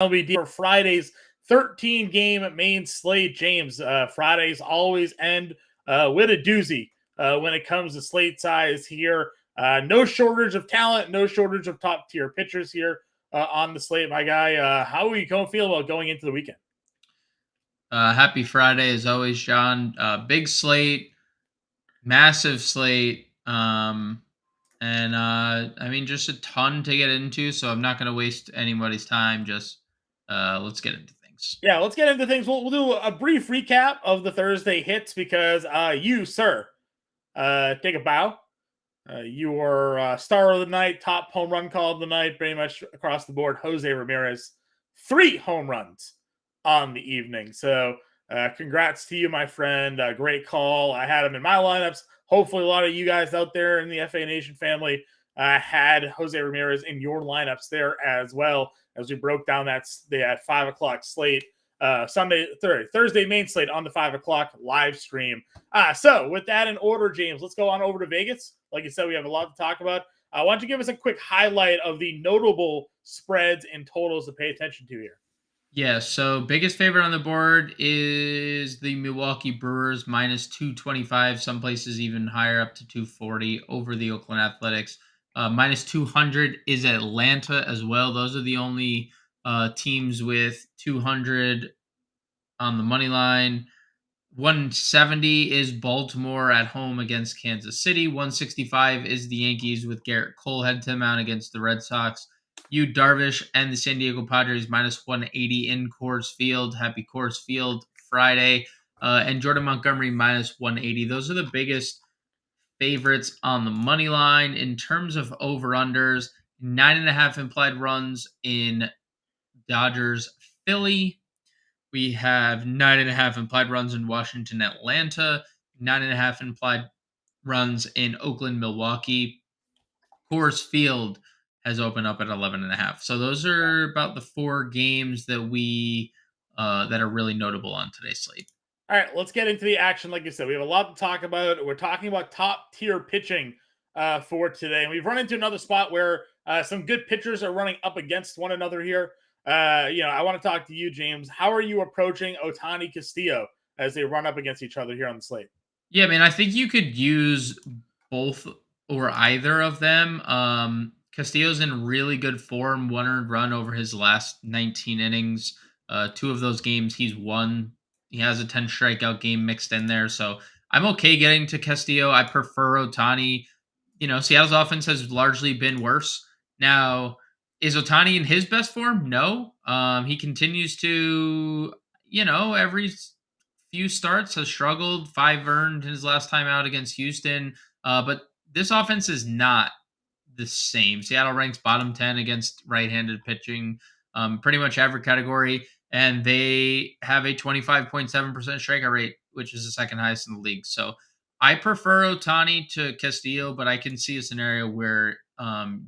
MLB for Friday's 13-game main slate. James, Fridays always end with a doozy when it comes to slate size here. No shortage of talent, no shortage of top-tier pitchers here on the slate, my guy. How are you going to feel about going into the weekend? Happy Friday as always, John. Big slate, massive slate. And I mean, just a ton to get into. So I'm not going to waste anybody's time. Just let's get into things. Yeah, let's get into things. We'll do a brief recap of the Thursday hits because you, sir, take a bow. You were star of the night, top home run call of the night, pretty much across the board. Jose Ramirez, 3 home runs on the evening. So congrats to you, my friend. Great call. I had him in my lineups. Hopefully, a lot of you guys out there in the FA Nation family had Jose Ramirez in your lineups there as well, as we broke down that 5 o'clock slate. Thursday main slate on the 5 o'clock live stream. So with that in order, James, let's go on over to Vegas. Like you said, we have a lot to talk about. Why don't you give us a quick highlight of the notable spreads and totals to pay attention to here? Yeah, so biggest favorite on the board is the Milwaukee Brewers minus 225, some places even higher up to 240 over the Oakland Athletics. Minus 200 is Atlanta as well. Those are the only teams with 200 on the money line. 170 is Baltimore at home against Kansas City. 165 is the Yankees with Garrett Cole head to mount against the Red Sox. Darvish and the San Diego Padres minus 180 in Coors Field. Happy Coors Field Friday. And Jordan Montgomery minus 180. Those are the biggest favorites on the money line. In terms of over-unders, 9.5 implied runs in Dodgers Philly. We have 9.5 implied runs in Washington Atlanta. 9.5 implied runs in Oakland Milwaukee. Coors Field has opened up at 11.5. So those are about the 4 games that we that are really notable on today's slate. All right, let's get into the action. Like you said, we have a lot to talk about. We're talking about top tier pitching for today. And we've run into another spot where some good pitchers are running up against one another here. I want to talk to you, James. How are you approaching Ohtani Castillo as they run up against each other here on the slate? Yeah, man, I think you could use both or either of them. Castillo's in really good form, 1 earned run over his last 19 innings. 2 of those games he's won. He has a 10 strikeout game mixed in there. So I'm okay getting to Castillo. I prefer Ohtani. Seattle's offense has largely been worse. Now, is Ohtani in his best form? No. He continues to, every few starts has struggled. 5 earned his last time out against Houston. But this offense is not the same. Seattle ranks bottom 10 against right-handed pitching, pretty much every category. And they have a 25.7% strikeout rate, which is the second highest in the league. So I prefer Ohtani to Castillo, but I can see a scenario where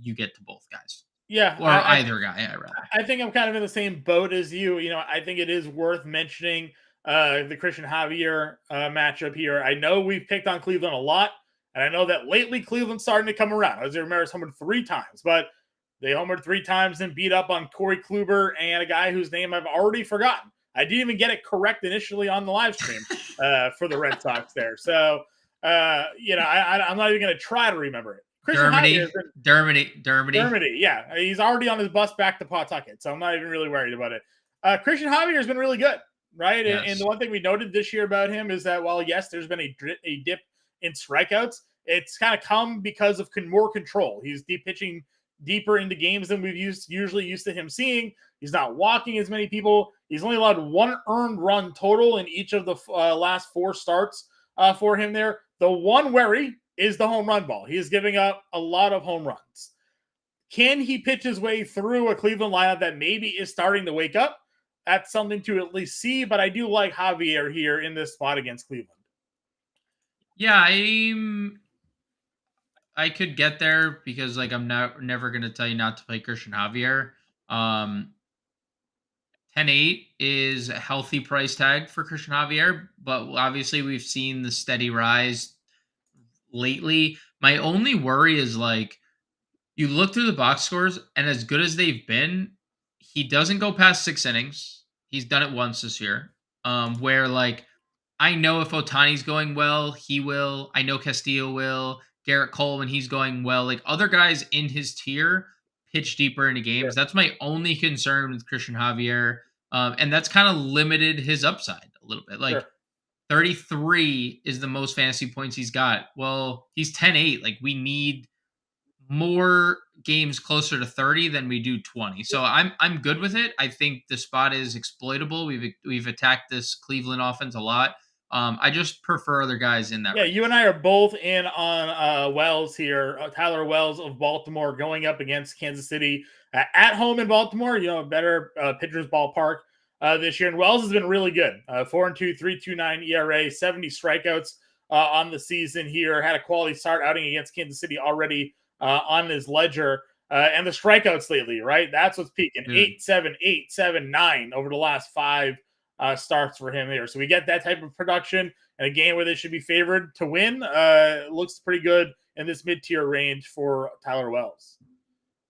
you get to both guys. Yeah, Or either guy, rather. I think I'm kind of in the same boat as you. I think it is worth mentioning the Christian Javier matchup here. I know we've picked on Cleveland a lot, and I know that lately Cleveland's starting to come around. Jose Ramirez homered 3 times, but they homered 3 times and beat up on Corey Kluber and a guy whose name I've already forgotten. I didn't even get it correct initially on the live stream for the Red Sox there. So, I'm not even going to try to remember it. Dermody. Yeah, he's already on his bus back to Pawtucket, so I'm not even really worried about it. Christian Javier has been really good, right? Yes. And the one thing we noted this year about him is that while, yes, there's been a dip in strikeouts, it's kind of come because of more control. He's pitching deeper into games than we've usually used to him seeing. He's not walking as many people. He's only allowed 1 earned run total in each of the last 4 starts for him there. The one worry is the home run ball. He is giving up a lot of home runs. Can he pitch his way through a Cleveland lineup that maybe is starting to wake up? That's something to at least see, but I do like Javier here in this spot against Cleveland. Yeah, I could get there because I'm never going to tell you not to play Christian Javier. 10-8 is a healthy price tag for Christian Javier, but obviously we've seen the steady rise lately. My only worry is you look through the box scores, and as good as they've been, he doesn't go past 6 innings. He's done it once this year. Where like I know if Otani's going well, he will. I know Castillo will. Garrett Cole when he's going well. Like other guys in his tier pitch deeper into Sure, games. That's my only concern with Christian Javier. And that's kind of limited his upside a little bit. Like sure. 33 is the most fantasy points he's got. Well, he's 10-8. Like we need more games closer to 30 than we do 20. So I'm good with it. I think the spot is exploitable. We've attacked this Cleveland offense a lot. I just prefer other guys in that Yeah, range. you and I are both in on Wells here, Tyler Wells of Baltimore going up against Kansas City at home in Baltimore. A better pitcher's ballpark this year. And Wells has been really good. 4-2, 3.29 ERA, 70 strikeouts on the season here. Had a quality start outing against Kansas City already on his ledger. And the strikeouts lately, right? That's what's peaking. Dude. 8-7, 8-7, 9 over the last 5 starts for him here. So we get that type of production and a game where they should be favored to win. Looks pretty good in this mid-tier range for Tyler Wells.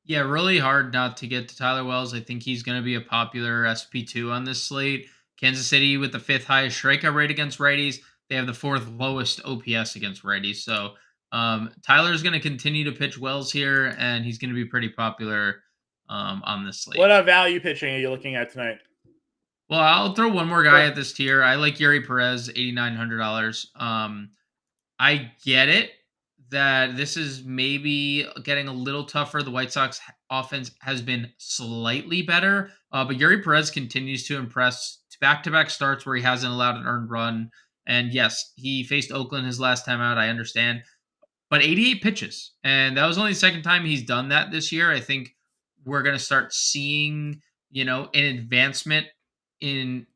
Yeah, really hard not to get to Tyler Wells. I think he's going to be a popular SP2 on this slate. Kansas City with the 5th highest strikeout rate against righties. They have the 4th lowest OPS against righties. So Tyler's going to continue to pitch Wells here, and he's going to be pretty popular on this slate. What value pitching are you looking at tonight? Well, I'll throw one more guy at this tier. I like Yuri Perez, $8,900. I get it that this is maybe getting a little tougher. The White Sox offense has been slightly better, but Yuri Perez continues to impress. Back-to-back starts where he hasn't allowed an earned run. And yes, he faced Oakland his last time out. I understand. But 88 pitches. And that was only the second time he's done that this year. I think we're going to start seeing, an advancement in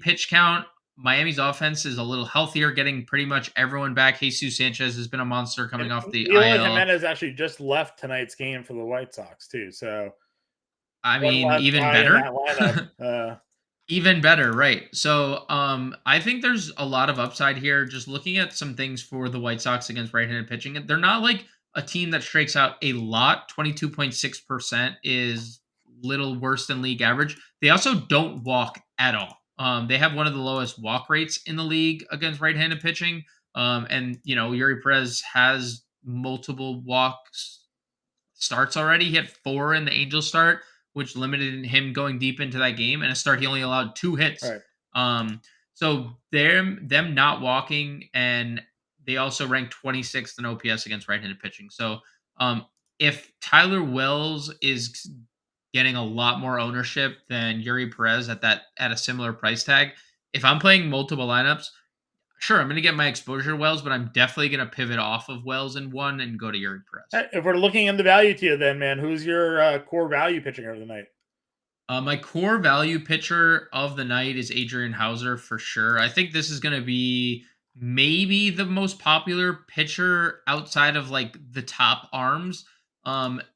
pitch count. Miami's offense is a little healthier, getting pretty much everyone back. Jesus Sanchez has been a monster coming off the Eloy IL. Jimenez actually just left tonight's game for the White Sox too. So I one mean, less even guy in better. that lineup. Even better, right? So, I think there's a lot of upside here. Just looking at some things for the White Sox against right-handed pitching, they're not like a team that strikes out a lot. 22.6% is little worse than league average. They also don't walk at all. They have one of the lowest walk rates in the league against right-handed pitching. And Yuri Perez has multiple walks starts already. He had 4 in the Angels start, which limited him going deep into that game. And a start, he only allowed 2 hits. Right. So them not walking, and they also rank 26th in OPS against right-handed pitching. So if Tyler Wells is getting a lot more ownership than Yuri Perez at a similar price tag, if I'm playing multiple lineups, sure, I'm going to get my exposure to Wells, but I'm definitely going to pivot off of Wells in one and go to Yuri Perez. If we're looking in the value tier, then man, who's your core value pitching of the night? My core value pitcher of the night is Adrian Hauser for sure. I think this is going to be maybe the most popular pitcher outside of like the top arms.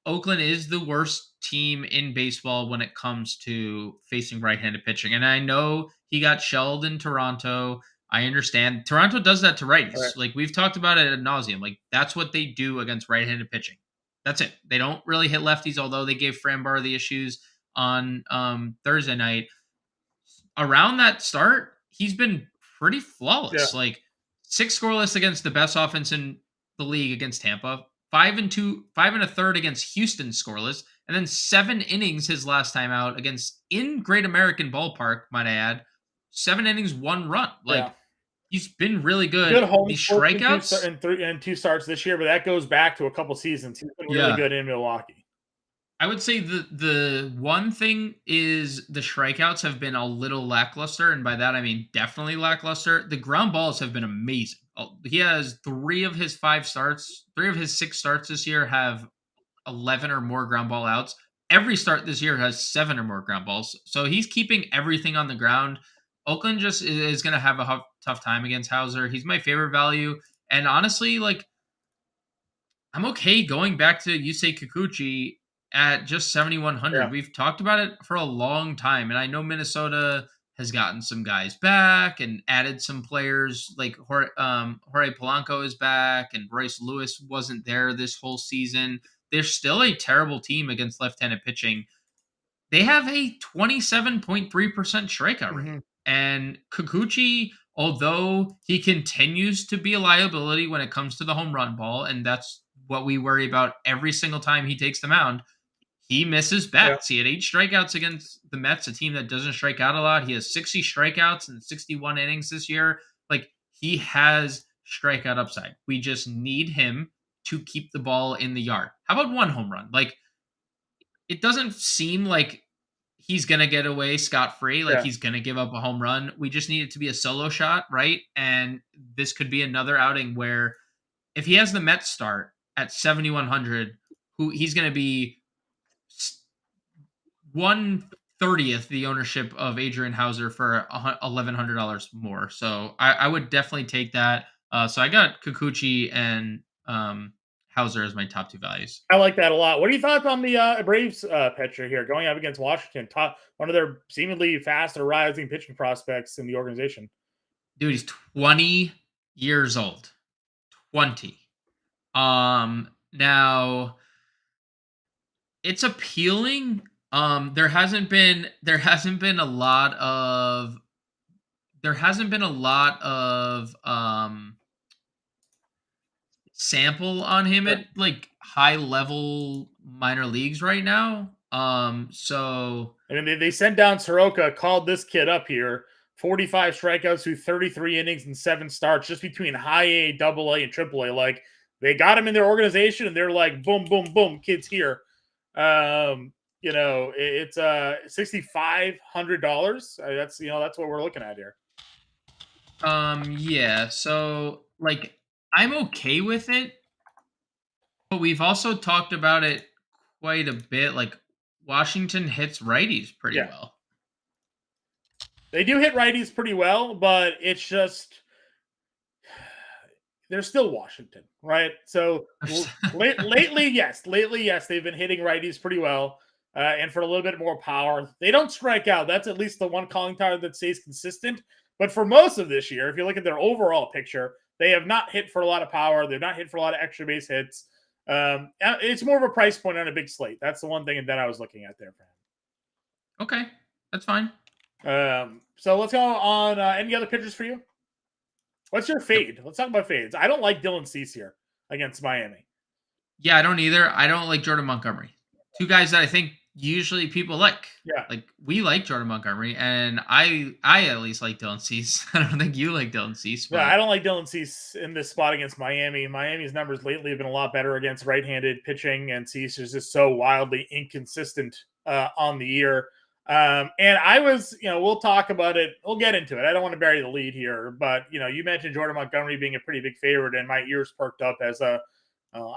Oakland is the worst team in baseball when it comes to facing right-handed pitching, and I know he got shelled in Toronto. I understand Toronto does that to righties. Right. Like we've talked about it ad nauseum. Like that's what they do against right-handed pitching. That's it. They don't really hit lefties, although they gave Framber the issues on Thursday night. Around that start, he's been pretty flawless. Yeah. Like 6 scoreless against the best offense in the league against Tampa, 5 1/3 against Houston scoreless, and then 7 innings his last time out against in Great American Ballpark, might I add. 7 innings, 1 run. Like he's been really good. Good home The strikeouts and 2 starts this year, but that goes back to a couple seasons. He's been really good in Milwaukee. I would say the one thing is the strikeouts have been a little lackluster, and by that I mean definitely lackluster. The ground balls have been amazing. He has 3 of his 6 starts this year have 11 or more ground ball outs. Every start this year has 7 or more ground balls. So he's keeping everything on the ground. Oakland just is going to have a tough time against Hauser. He's my favorite value, and honestly, like I'm okay going back to Yusei Kikuchi at just 7,100. Yeah. We've talked about it for a long time, and I know Minnesota has gotten some guys back and added some players like Jorge Polanco is back, and Royce Lewis wasn't there this whole season. They're still a terrible team against left-handed pitching. they have a 27.3% strikeout rate. Hmm. And Kikuchi, although he continues to be a liability when it comes to the home run ball, and that's what we worry about every single time he takes the mound, he misses Yeah. bats. He had 8 strikeouts against the Mets, a team that doesn't strike out a lot. He has 60 strikeouts in 61 innings this year. Like, he has strikeout upside. We just need him to keep the ball in the yard. How about one home run? Like, it doesn't seem like he's gonna get away scot free. Like, Yeah. he's gonna give up a home run. We just need it to be a solo shot, right? And this could be another outing where if he has the Mets start at 7,100, who he's gonna be 1/30th the ownership of Adrian Hauser for $1,100 more. So I would definitely take that. So I got Kikuchi and Hauser as my top two values. I like that a lot. What are your thoughts on the Braves pitcher here going up against Washington? Top one of their seemingly fast or rising pitching prospects in the organization. Dude, he's 20 years old. 20. Now it's appealing. There hasn't been a lot of sample on him Sure. at like high level minor leagues right now. So I mean, they sent down Soroka, called this kid up here. 45 strikeouts through 33 innings and 7 starts, just between high A, double A, and triple A. Like, they got him in their organization, and they're like, boom, boom, boom, kids here. It's $6,500. That's what we're looking at here. yeah, so like I'm okay with it, but we've also talked about it quite a bit. Like, Washington hits righties pretty Yeah, well. they do hit righties pretty well, but it's just they're still Washington, right? So lately, yes, they've been hitting righties pretty well, and for a little bit more power. They don't strike out. That's at least the one calling card that stays consistent. But for most of this year, if you look at their overall picture, they have not hit for a lot of power. They've not hit for a lot of extra base hits. It's more of a price point on a big slate. That's the one thing that I was looking at there for Okay, that's fine. him. So let's go on any other pitchers for you. What's your Yep. fade? Let's talk about fades. I don't like Dylan Cease here against Miami. Yeah, I don't either. I don't like Jordan Montgomery. Two guys that I think usually people like. Yeah. Like, we like Jordan Montgomery, and I at least like Dylan Cease. I don't think you like Dylan Cease, Yeah, I but don't like Dylan Cease in this spot against Miami. Miami's numbers lately have been a lot better against right-handed pitching, and Cease is just so wildly inconsistent on the year. And I was, we'll talk about it. We'll get into it. I don't want to bury the lead here, but you mentioned Jordan Montgomery being a pretty big favorite, and my ears perked up as I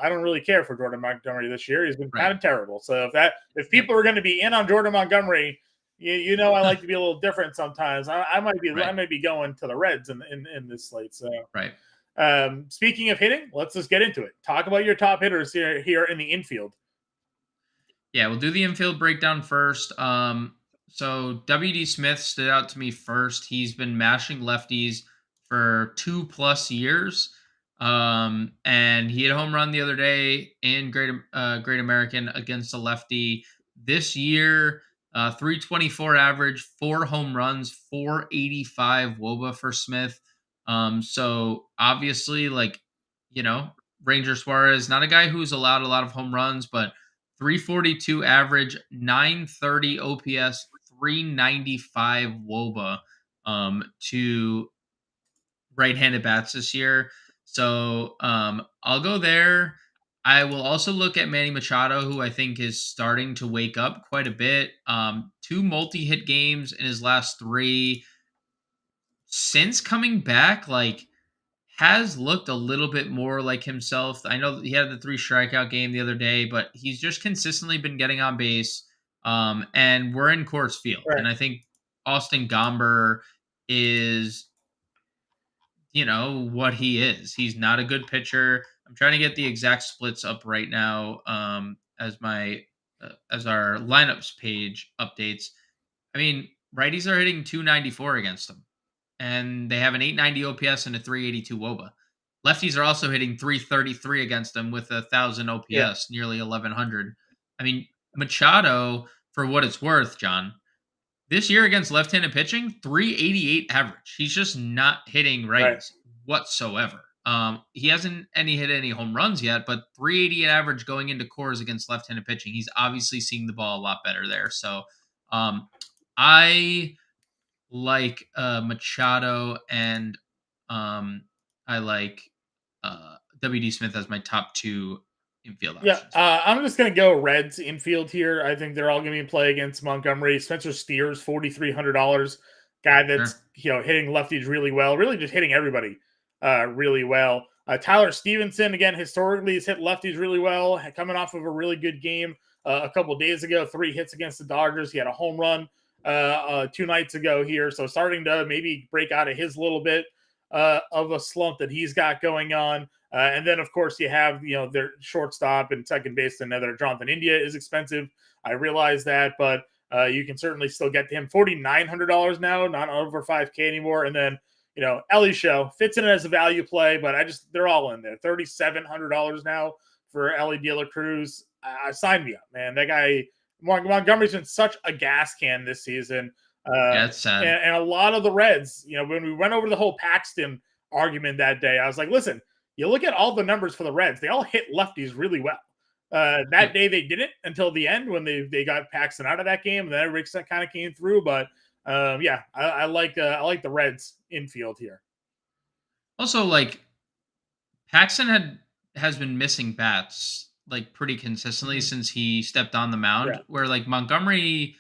don't really care for Jordan Montgomery this year. He's been kind right. of terrible. So if Yep. people are going to be in on Jordan Montgomery, I like to be a little different sometimes. I might be going to the Reds in this slate. So Right. speaking of hitting, let's just get into it. Talk about your top hitters here in the infield. Yeah, we'll do the infield breakdown first. So WD Smith stood out to me first. He's been mashing lefties for 2+ years. And he had a home run the other day in Great American against a lefty. This year, 324 average, 4 home runs, 485 WOBA for Smith. So obviously, like, Ranger Suarez, not a guy who's allowed a lot of home runs, but 342 average, 930 OPS, 395 WOBA to right-handed bats this year. So I'll go there. I will also look at Manny Machado, who I think is starting to wake up quite a bit. 2 multi-hit games in his last 3. Since coming back, like, has looked a little bit more like himself. I know he had the 3 strikeout game the other day, but he's just consistently been getting on base. And we're in Coors Field, Right. and I think Austin Gomber is, what he is. He's not a good pitcher. I'm trying to get the exact splits up right now, as our lineups page updates. I mean, righties are hitting 294 against him, and they have an 890 OPS and a 382 WOBA. Lefties are also hitting 333 against them with 1,000 Yeah. OPS, nearly 1,100. I mean, Machado, for what it's worth, John, this year against left-handed pitching, 388 average. He's just not hitting Right. righties whatsoever. He hasn't hit any home runs yet, but 388 average going into cores against left-handed pitching. He's obviously seeing the ball a lot better there. So I like Machado and I like WD Smith as my top two infield Yeah, options. I'm just going to go Reds infield here. I think they're all going to be play against Montgomery. Spencer Steers, $4,300, guy that's Sure. hitting lefties really well, really just hitting everybody really well. Tyler Stevenson, again, historically has hit lefties really well, coming off of a really good game a couple of days ago, 3 hits against the Dodgers. He had a home run 2 nights ago here, so starting to maybe break out of his little bit of a slump that he's got going on. And then, of course, you have their shortstop and second base. Another Jonathan India is expensive. I realize that, but you can certainly still get to him. $4,900 now, not over 5K anymore. And then Ellie Show fits in as a value play, but they're all in there. $3,700 now for Ellie De La Cruz. Sign me up, man. That guy Montgomery's been such a gas can this season. Yeah, it's sad. And a lot of the Reds, when we went over the whole Paxton argument that day, I was like, listen, you look at all the numbers for the Reds, they all hit lefties really well. That day they didn't until the end when they got Paxton out of that game, and then everybody kind of came through. But I like the Reds infield here. Also, like Paxton has been missing bats like pretty consistently since he stepped on the mound. Yeah. Where like Montgomery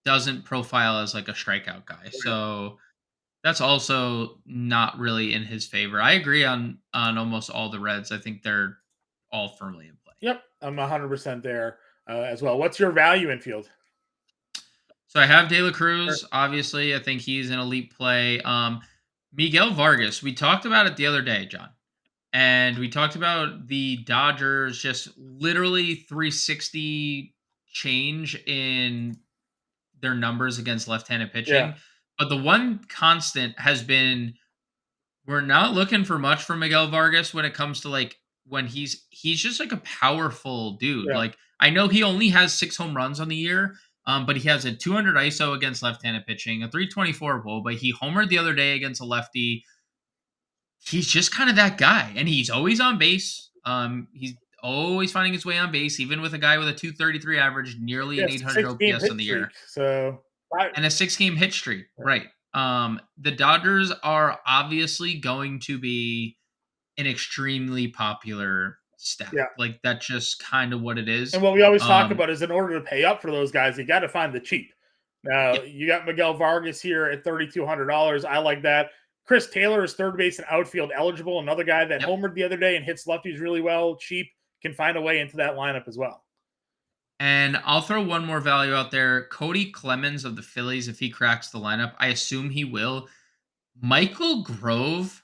doesn't profile as like a strikeout guy, Right. so that's also not really in his favor. I agree on almost all the Reds. I think they're all firmly in play. Yep, I'm 100% there as well. What's your value infield? So I have De La Cruz. Obviously, I think he's an elite play. Miguel Vargas. We talked about it the other day, John, and we talked about the Dodgers just literally 360 change in their numbers against left-handed pitching. Yeah. But the one constant has been we're not looking for much from Miguel Vargas when it comes to like when he's just like a powerful dude. Yeah. Like I know he only has 6 home runs on the year, but he has a 200 ISO against left-handed pitching, a 324 WOBA, but he homered the other day against a lefty. He's just kind of that guy, and he's always on base. He's always finding his way on base, even with a guy with a 233 average, nearly an 800 OPS on the year. So And a 6-game hit streak, right? The Dodgers are obviously going to be an extremely popular stack. Yeah. Like that's just kind of what it is. And what we always talk about is in order to pay up for those guys, you got to find the cheap. Now you got Miguel Vargas here at $3,200. I like that. Chris Taylor is third base and outfield eligible. Another guy that homered the other day and hits lefties really well, cheap, can find a way into that lineup as well. And I'll throw one more value out there. Cody Clemens of the Phillies, if he cracks the lineup, I assume he will. Michael Grove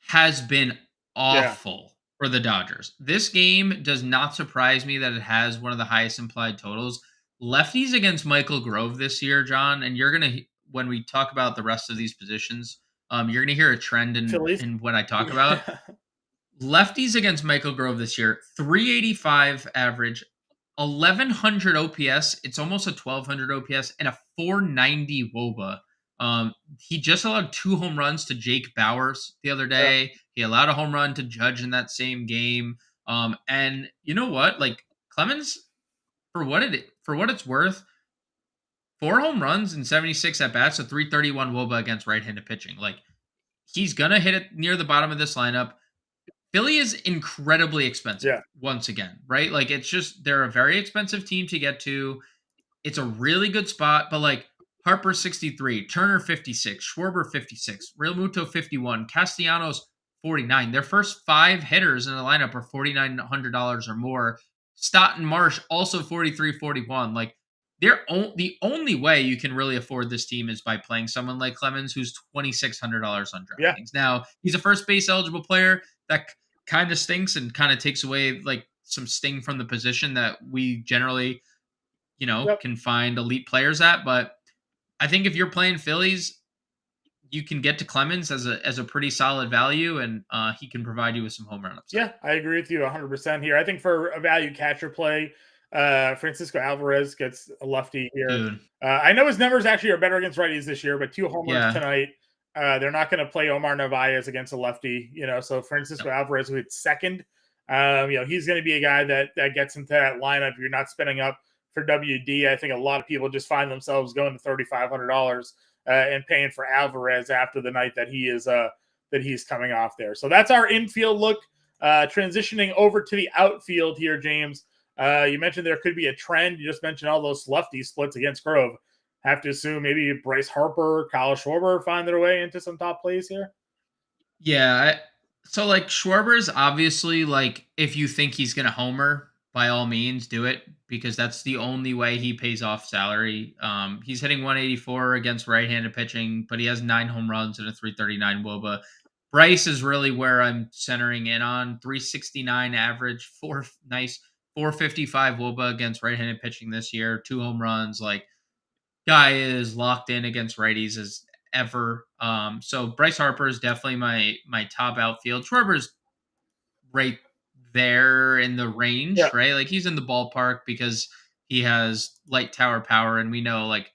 has been awful for the Dodgers. This game does not surprise me that it has one of the highest implied totals. Lefties against Michael Grove this year, John, and you're going to, when we talk about the rest of these positions, you're going to hear a trend in what I talk about. Lefties against Michael Grove this year, 385 average, 1,100 OPS. It's almost a 1,200 OPS and a 490 WOBA. He just allowed 2 home runs to Jake Bowers the other day. Yeah. He allowed a home run to Judge in that same game. And you know what? Like Clemens, for what it's worth, 4 home runs and 76 at bats, a 331 WOBA against right-handed pitching. Like he's gonna hit it near the bottom of this lineup. Philly is incredibly expensive once again, right? Like it's just they're a very expensive team to get to. It's a really good spot, but like Harper 63, Turner 56, Schwarber 56, Real Muto 51, Castellanos 49. Their first 5 hitters in the lineup are $4,900 or more. Stott and Marsh also 43-41. Like the only way you can really afford this team is by playing someone like Clemens, who's $2,600 on DraftKings. Yeah. Now he's a first base eligible player. That kind of stinks and kind of takes away like some sting from the position that we generally, can find elite players at. But I think if you're playing Phillies, you can get to Clemens as a pretty solid value, and he can provide you with some home run upside. Yeah, I agree with you 100% here. I think for a value catcher play, Francisco Alvarez gets a lefty here. Dude. I know his numbers actually are better against righties this year, but 2 homers Yeah. tonight. They're not going to play Omar Narvaez against a lefty, so No. Francisco Alvarez, who hits second, he's going to be a guy that gets into that lineup. You're not spending up for WD. I think a lot of people just find themselves going to $3,500 and paying for Alvarez after the night that he's coming off there. So that's our infield look. Transitioning over to the outfield here, James. You mentioned there could be a trend. You just mentioned all those lefty splits against Grove. Have to assume maybe Bryce Harper, Kyle Schwarber find their way into some top plays here. Yeah. So like Schwarber's obviously like if you think he's gonna homer, by all means do it because that's the only way he pays off salary. He's hitting 184 against right-handed pitching, but he has 9 home runs and a 339 WOBA. Bryce is really where I'm centering in on 369 average, 455 WOBA against right-handed pitching this year, 2 home runs. Like guy is locked in against righties as ever. So Bryce Harper is definitely my top outfield. Schwarber's right there in the Yeah, range, right? Like he's in the ballpark because he has light tower power, and we know like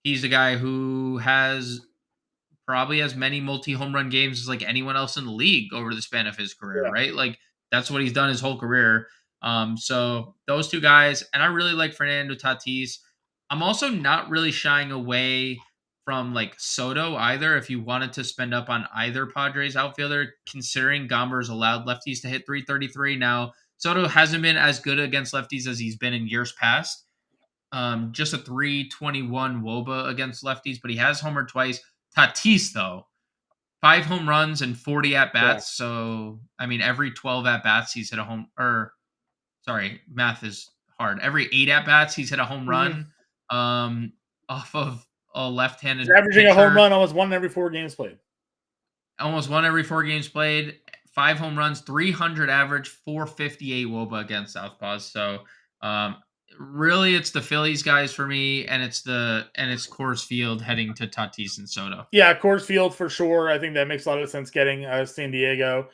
he's a guy who has probably as many multi-home run games as like anyone else in the league over the span of his career, yeah, right? Like that's what he's done his whole career. So those two guys, and I really like Fernando Tatis. I'm also not really shying away from like Soto either. If you wanted to spend up on either Padres outfielder, considering Gomber's allowed lefties to hit 333 now, Soto hasn't been as good against lefties as he's been in years past. Just a 321 WOBA against lefties, but he has homered twice. Tatis, though, 5 home runs and 40 at yeah. bats. So, I mean, every 12 at bats, he's hit a home, or sorry, math is hard. Every 8 at bats, he's hit a home Mm-hmm. run um, off of a left He's handed averaging a home pitcher. run almost 1 in every 4 games played. Almost 1 every 4 games played, 5 home runs, 300 average, 458 WOBA against Southpaws. So, um, really, it's the Phillies guys for me, and it's Coors Field heading to Tatis and Soto. Yeah, Coors Field for sure. I think that makes a lot of sense getting San Diego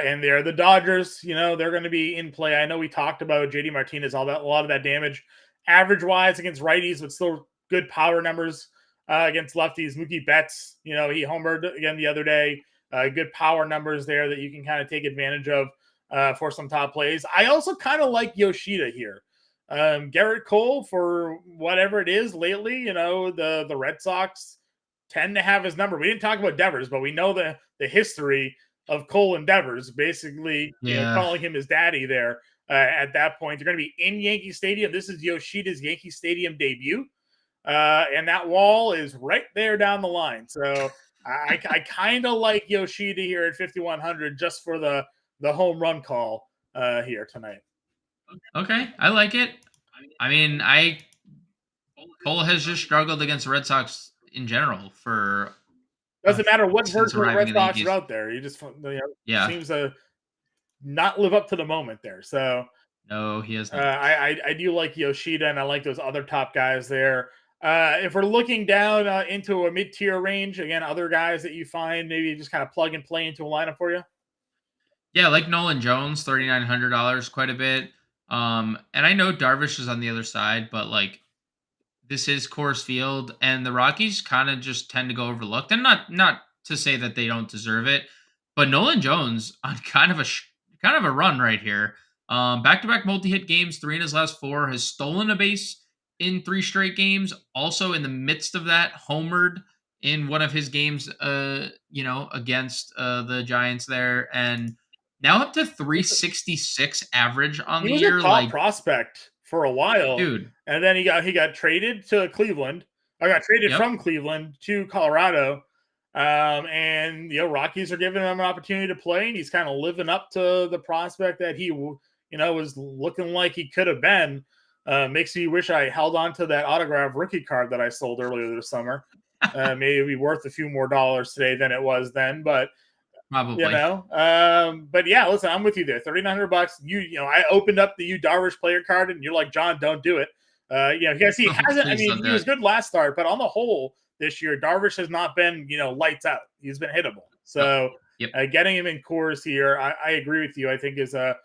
in there. The Dodgers, they're going to be in play. I know we talked about JD Martinez, a lot of that damage, average wise against righties, but still good power numbers against lefties. Mookie Betts, he homered again the other day. Good power numbers there that you can kind of take advantage of for some top plays. I also kind of like Yoshida here. Garrett Cole, for whatever it is lately, the Red Sox tend to have his number. We didn't talk about Devers, but we know the history of Cole and Devers, basically, Yeah. calling him his daddy there at that point. They're going to be in Yankee Stadium. This is Yoshida's Yankee Stadium debut. And that wall is right there down the line. So I kind of like Yoshida here at 5,100 just for the home run call here tonight. Okay, I like it. I mean, Cole has just struggled against the Red Sox in general for Doesn't matter what since version of the arriving Red in the Sox are Yankees. out there. He just Yeah. seems to not live up to the moment there. So No, he has not. I do like Yoshida, and I like those other top guys there. If we're looking down into a mid-tier range, again, other guys that you find maybe just kind of plug and play into a lineup for you. Yeah, like Nolan Jones, $3,900, quite a bit. And I know Darvish is on the other side, but like this is Coors Field, and the Rockies kind of just tend to go overlooked. And not to say that they don't deserve it, but Nolan Jones on kind of a run right here. Back-to-back multi-hit games, 3 in his last 4, has stolen a base in 3 straight games. Also, in the midst of that, homered in one of his games, against the Giants there, and now up to 366 average on He the was a year. top Like, prospect for a while, dude, and then he got traded to Cleveland. I got traded yep. from Cleveland to Colorado, and Rockies are giving him an opportunity to play, and he's kind of living up to the prospect that he was looking like he could have been. Makes me wish I held on to that autograph rookie card that I sold earlier this summer. Maybe it'd be worth a few more dollars today than it was then, but Probably. but yeah, listen, I'm with you there. $3,900. I opened up the Darvish player card, and you're like, John, don't do it. Because he Oh, hasn't. I please mean, don't he do was it. good last start, but on the whole, this year, Darvish has not been, lights out. He's been hittable. Nope. So, Yep. Getting him in Coors here, I agree with you. I think is a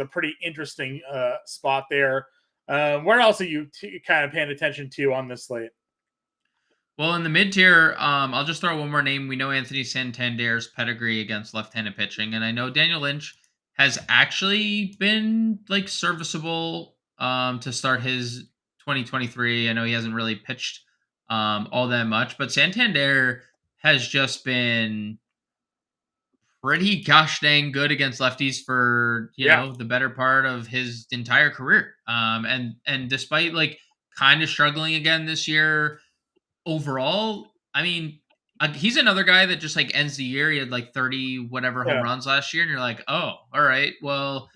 pretty interesting spot there. Where else are you kind of paying attention to on this slate? Well, in the mid tier, I'll just throw one more name. We know Anthony Santander's pedigree against left-handed pitching, and I know Daniel Lynch has actually been like serviceable to start his 2023. I know he hasn't really pitched all that much, but Santander has just been pretty gosh dang good against lefties for Yeah. the better part of his entire career. And despite like kind of struggling again this year overall, I mean, he's another guy that just like ends the year. He had like 30 whatever home Yeah. runs last year, and you're like, oh, all right, well,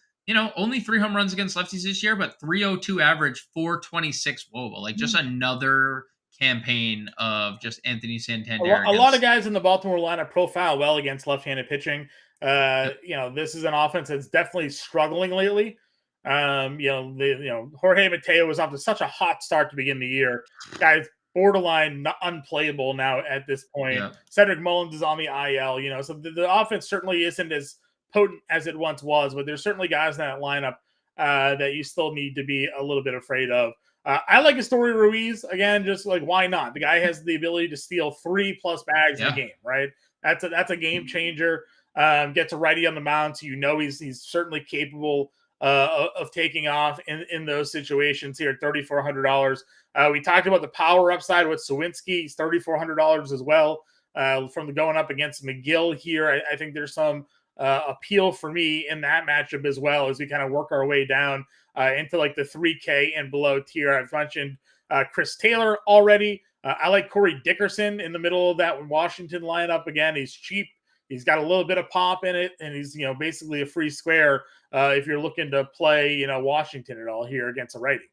only 3 home runs against lefties this year, but 302 average, 426 WOBA. Like just another campaign of just Anthony Santander A lot of against. guys in the Baltimore lineup profile well against left-handed pitching. Yep. This is an offense that's definitely struggling lately. Jorge Mateo was off to such a hot start to begin the year. Guys borderline unplayable now at this point. Yep. Cedric Mullins is on the IL, so the offense certainly isn't as potent as it once was, but there's certainly guys in that lineup that you still need to be a little bit afraid of. I like Astory Ruiz again, just like why not? The guy has the ability to steal 3+ bags in a game, right? That's a game changer. Gets a righty on the mound, so he's certainly capable of taking off in those situations here at $3,400. We talked about the power upside with Sawinski. He's $3,400 as well from the going up against McGill here. I think there's some appeal for me in that matchup as well as we kind of work our way down into like the 3K and below tier. I've mentioned Chris Taylor already. I like Corey Dickerson in the middle of that Washington lineup. Again, he's cheap. He's got a little bit of pop in it, and he's basically a free square if you're looking to play Washington at all here against a righty.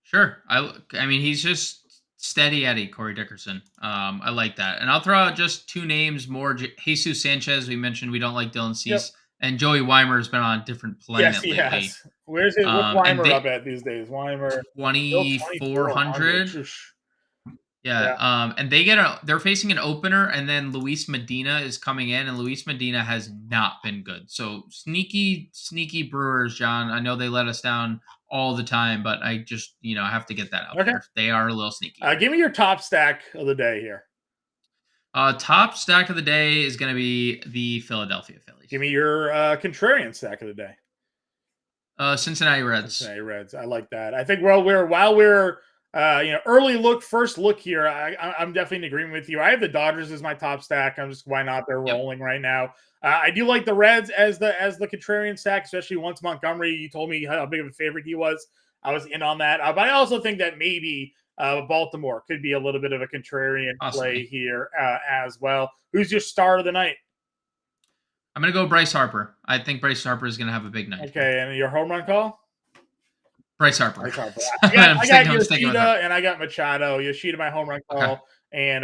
Sure. I mean, he's just steady Eddie, Corey Dickerson. I like that. And I'll throw out just 2 names more. Jesus Sanchez, we mentioned we don't like Dylan Cease. Yep. And Joey Weimer has been on a different planet lately. Yes. What's Weimer up at these days? Weimer 2,400. Yeah. And they're facing an opener, and then Luis Medina is coming in, and Luis Medina has not been good. So sneaky Brewers, John. I know they let us down all the time, but I just I have to get that out there. They are a little sneaky. Give me your top stack of the day here. Top stack of the day is going to be the Philadelphia Phillies. Give me your contrarian stack of the day. Cincinnati Reds. Cincinnati Reds. I like that. I think while we're first look here, I'm definitely in agreement with you. I have the Dodgers as my top stack. I'm just why not? They're rolling right now. I do like the Reds as the contrarian stack, especially once Montgomery. You told me how big of a favorite he was. I was in on that, but I also think that maybe Baltimore could be a little bit of a contrarian play here as well. Who's your start of the night? I'm going to go Bryce Harper. I think Bryce Harper is going to have a big night. Okay, and your home run call? Bryce Harper. I got Yoshida and I got Machado. Yoshida, my home run call, and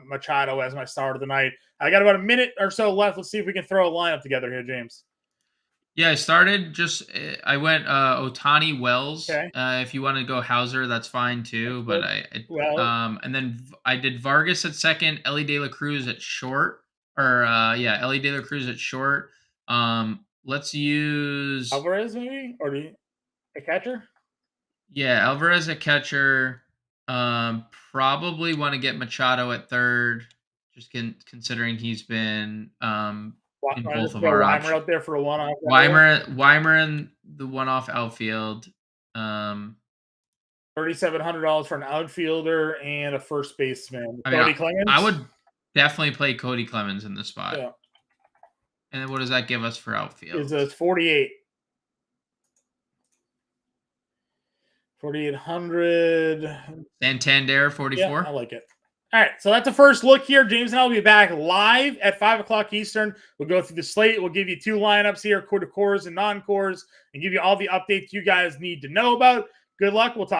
Machado as my start of the night. I got about a minute or so left. Let's see if we can throw a lineup together here, James. Yeah, I went Ohtani Wells. Okay. If you want to go Hauser, that's fine too. But and then I did Vargas at second, Ellie De La Cruz at short. Ellie De La Cruz at short. Let's use Alvarez maybe, or a catcher? Yeah, Alvarez at catcher. Probably want to get Machado at third, just considering he's been in both of our options. Weimer out there for a one-off. Weimer in the one-off outfield. $3,700 for an outfielder and a first baseman. Cody Clemens. I would definitely play Cody Clemens in this spot. Yeah. And then what does that give us for outfield? It's 48. 4,800. Santander 44. Yeah, I like it. All right, so that's the first look here. James and I will be back live at 5 o'clock Eastern. We'll go through the slate. We'll give you 2 lineups here, cores and non-cores, and give you all the updates you guys need to know about. Good luck. We'll talk.